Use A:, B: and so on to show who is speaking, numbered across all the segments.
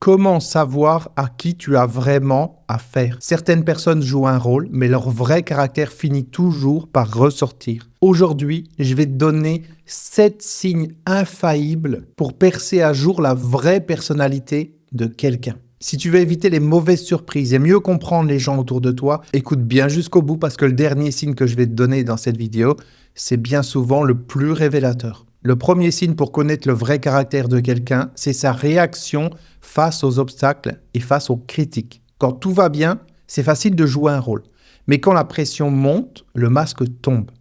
A: Comment savoir à qui tu as vraiment affaire? Certaines personnes jouent un rôle, mais leur vrai caractère finit toujours par ressortir. Aujourd'hui, je vais te donner 7 signes infaillibles pour percer à jour la vraie personnalité de quelqu'un. Si tu veux éviter les mauvaises surprises et mieux comprendre les gens autour de toi, écoute bien jusqu'au bout parce que le dernier signe que je vais te donner dans cette vidéo, c'est bien souvent le plus révélateur. Le premier signe pour connaître le vrai caractère de quelqu'un, c'est sa réaction face aux obstacles et face aux critiques. Quand tout va bien, c'est facile de jouer un rôle. Mais quand la pression monte, le masque tombe.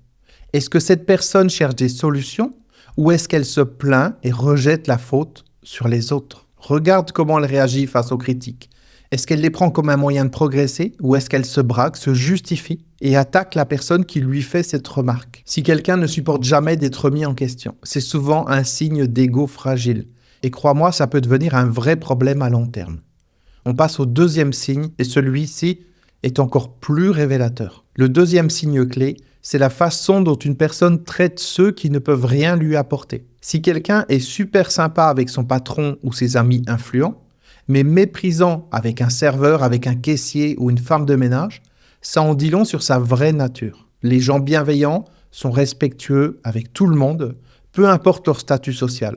A: Est-ce que cette personne cherche des solutions ou est-ce qu'elle se plaint et rejette la faute sur les autres? Regarde comment elle réagit face aux critiques. Est-ce qu'elle les prend comme un moyen de progresser ou est-ce qu'elle se braque, se justifie et attaque la personne qui lui fait cette remarque? Si quelqu'un ne supporte jamais d'être mis en question, c'est souvent un signe d'ego fragile. Et crois-moi, ça peut devenir un vrai problème à long terme. On passe au deuxième signe et celui-ci est encore plus révélateur. Le deuxième signe clé, c'est la façon dont une personne traite ceux qui ne peuvent rien lui apporter. Si quelqu'un est super sympa avec son patron ou ses amis influents, mais méprisant avec un serveur, avec un caissier ou une femme de ménage, ça en dit long sur sa vraie nature. Les gens bienveillants sont respectueux avec tout le monde, peu importe leur statut social.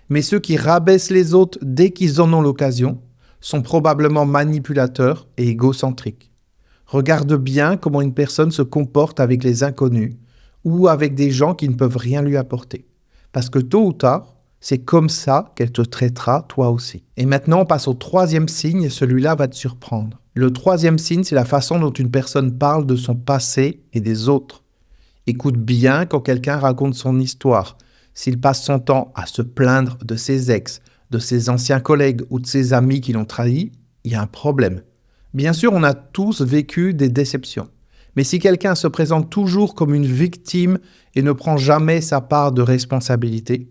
A: Mais ceux qui rabaissent les autres dès qu'ils en ont l'occasion sont probablement manipulateurs et égocentriques. Regarde bien comment une personne se comporte avec les inconnus ou avec des gens qui ne peuvent rien lui apporter. Parce que tôt ou tard, c'est comme ça qu'elle te traitera toi aussi. Et maintenant, on passe au troisième signe et celui-là va te surprendre. Le troisième signe, c'est la façon dont une personne parle de son passé et des autres. Écoute bien quand quelqu'un raconte son histoire. S'il passe son temps à se plaindre de ses ex, de ses anciens collègues ou de ses amis qui l'ont trahi, il y a un problème. Bien sûr, on a tous vécu des déceptions. Mais si quelqu'un se présente toujours comme une victime et ne prend jamais sa part de responsabilité,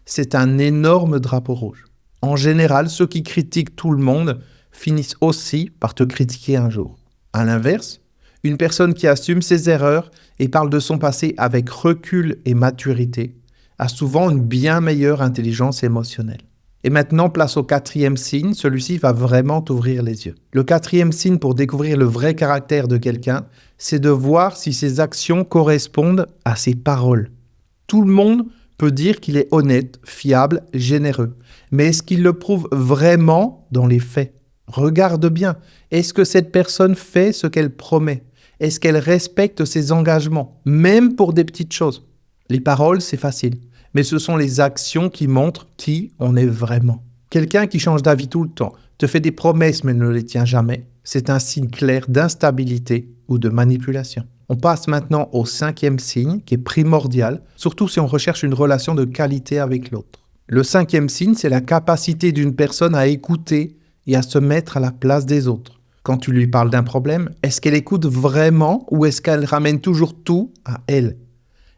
A: c'est un énorme drapeau rouge. En général, ceux qui critiquent tout le monde finissent aussi par te critiquer un jour. À l'inverse, une personne qui assume ses erreurs et parle de son passé avec recul et maturité a souvent une bien meilleure intelligence émotionnelle. Et maintenant, place au quatrième signe, celui-ci va vraiment t'ouvrir les yeux. Le quatrième signe pour découvrir le vrai caractère de quelqu'un, c'est de voir si ses actions correspondent à ses paroles. Tout le monde peut dire qu'il est honnête, fiable, généreux. Mais est-ce qu'il le prouve vraiment dans les faits? Regarde bien. Est-ce que cette personne fait ce qu'elle promet? Est-ce qu'elle respecte ses engagements, même pour des petites choses? Les paroles, c'est facile. Mais ce sont les actions qui montrent qui on est vraiment. Quelqu'un qui change d'avis tout le temps, te fait des promesses mais ne les tient jamais, c'est un signe clair d'instabilité ou de manipulation. On passe maintenant au cinquième signe qui est primordial, surtout si on recherche une relation de qualité avec l'autre. Le cinquième signe, c'est la capacité d'une personne à écouter et à se mettre à la place des autres. Quand tu lui parles d'un problème, est-ce qu'elle écoute vraiment ou est-ce qu'elle ramène toujours tout à elle?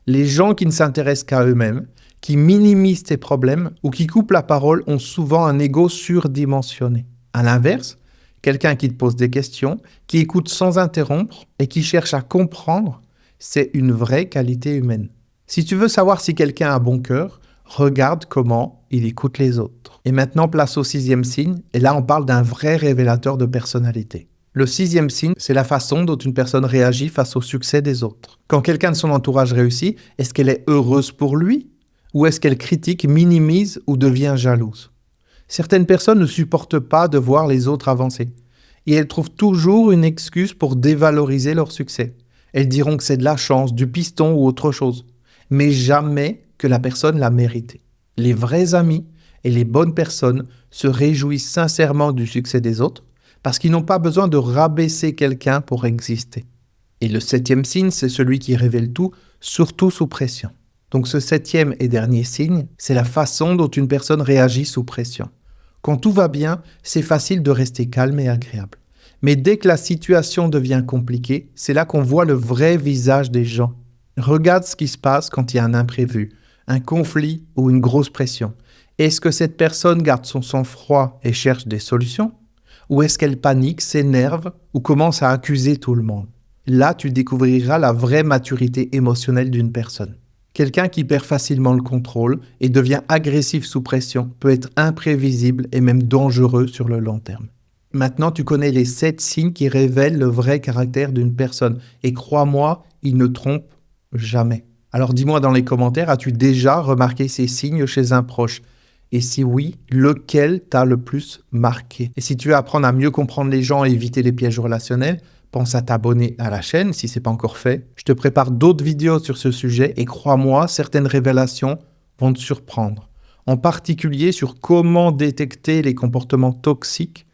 A: Les gens qui ne s'intéressent qu'à eux-mêmes, qui minimisent tes problèmes ou qui coupent la parole ont souvent un ego surdimensionné. À l'inverse, quelqu'un qui te pose des questions, qui écoute sans interrompre et qui cherche à comprendre, c'est une vraie qualité humaine. Si tu veux savoir si quelqu'un a bon cœur, regarde comment il écoute les autres. Et maintenant, place au sixième signe, et là on parle d'un vrai révélateur de personnalité. Le sixième signe, c'est la façon dont une personne réagit face au succès des autres. Quand quelqu'un de son entourage réussit, est-ce qu'elle est heureuse pour lui? Ou est-ce qu'elle critique, minimise ou devient jalouse? Certaines personnes ne supportent pas de voir les autres avancer. Et elles trouvent toujours une excuse pour dévaloriser leur succès. Elles diront que c'est de la chance, du piston ou autre chose. Mais jamais que la personne l'a mérité. Les vrais amis et les bonnes personnes se réjouissent sincèrement du succès des autres parce qu'ils n'ont pas besoin de rabaisser quelqu'un pour exister. Et le septième signe, c'est celui qui révèle tout, surtout sous pression. Donc ce septième et dernier signe, c'est la façon dont une personne réagit sous pression. Quand tout va bien, c'est facile de rester calme et agréable. Mais dès que la situation devient compliquée, c'est là qu'on voit le vrai visage des gens. Regarde ce qui se passe quand il y a un imprévu, un conflit ou une grosse pression. Est-ce que cette personne garde son sang-froid et cherche des solutions? Ou est-ce qu'elle panique, s'énerve ou commence à accuser tout le monde? Là, tu découvriras la vraie maturité émotionnelle d'une personne. Quelqu'un qui perd facilement le contrôle et devient agressif sous pression peut être imprévisible et même dangereux sur le long terme. Maintenant, tu connais les 7 signes qui révèlent le vrai caractère d'une personne. Et crois-moi, ils ne trompent jamais. Alors dis-moi dans les commentaires, as-tu déjà remarqué ces signes chez un proche? Et si oui, lequel t'a le plus marqué? Et si tu veux apprendre à mieux comprendre les gens et éviter les pièges relationnels, pense à t'abonner à la chaîne si ce n'est pas encore fait. Je te prépare d'autres vidéos sur ce sujet et crois-moi, certaines révélations vont te surprendre. En particulier sur comment détecter les comportements toxiques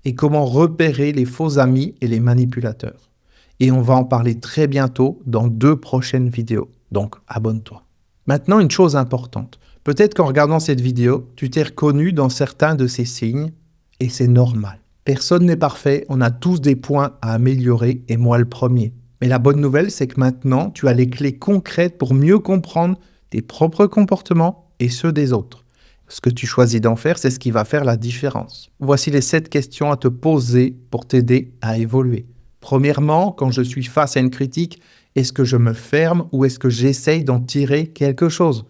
A: et comment repérer les faux amis et les manipulateurs. Et on va en parler très bientôt dans 2 prochaines vidéos. Donc abonne-toi. Maintenant, une chose importante. Peut-être qu'en regardant cette vidéo, tu t'es reconnu dans certains de ces signes et c'est normal. Personne n'est parfait, on a tous des points à améliorer et moi le premier. Mais la bonne nouvelle, c'est que maintenant, tu as les clés concrètes pour mieux comprendre tes propres comportements et ceux des autres. Ce que tu choisis d'en faire, c'est ce qui va faire la différence. Voici les 7 questions à te poser pour t'aider à évoluer. Premièrement, quand je suis face à une critique, est-ce que je me ferme ou est-ce que j'essaye d'en tirer quelque chose?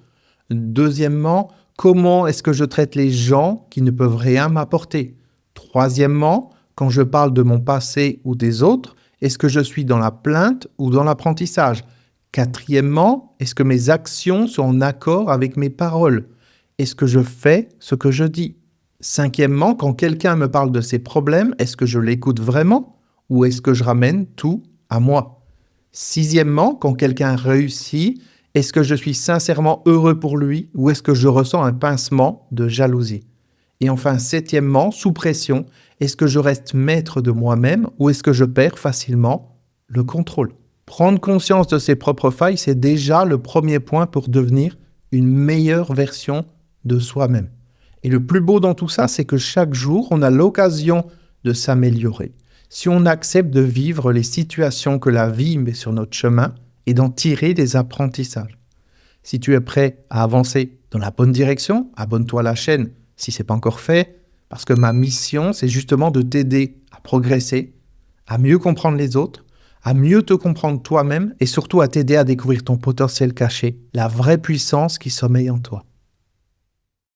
A: Deuxièmement, comment est-ce que je traite les gens qui ne peuvent rien m'apporter? Troisièmement, quand je parle de mon passé ou des autres, est-ce que je suis dans la plainte ou dans l'apprentissage? Quatrièmement, est-ce que mes actions sont en accord avec mes paroles? Est-ce que je fais ce que je dis? Cinquièmement, quand quelqu'un me parle de ses problèmes, est-ce que je l'écoute vraiment ou est-ce que je ramène tout à moi? Sixièmement, quand quelqu'un réussit, est-ce que je suis sincèrement heureux pour lui ou est-ce que je ressens un pincement de jalousie? Et enfin, septièmement, sous pression, est-ce que je reste maître de moi-même ou est-ce que je perds facilement le contrôle? Prendre conscience de ses propres failles, c'est déjà le premier point pour devenir une meilleure version de soi-même. Et le plus beau dans tout ça, c'est que chaque jour, on a l'occasion de s'améliorer. Si on accepte de vivre les situations que la vie met sur notre chemin et d'en tirer des apprentissages. Si tu es prêt à avancer dans la bonne direction, abonne-toi à la chaîne si ce n'est pas encore fait, parce que ma mission, c'est justement de t'aider à progresser, à mieux comprendre les autres, à mieux te comprendre toi-même et surtout à t'aider à découvrir ton potentiel caché, la vraie puissance qui sommeille en toi.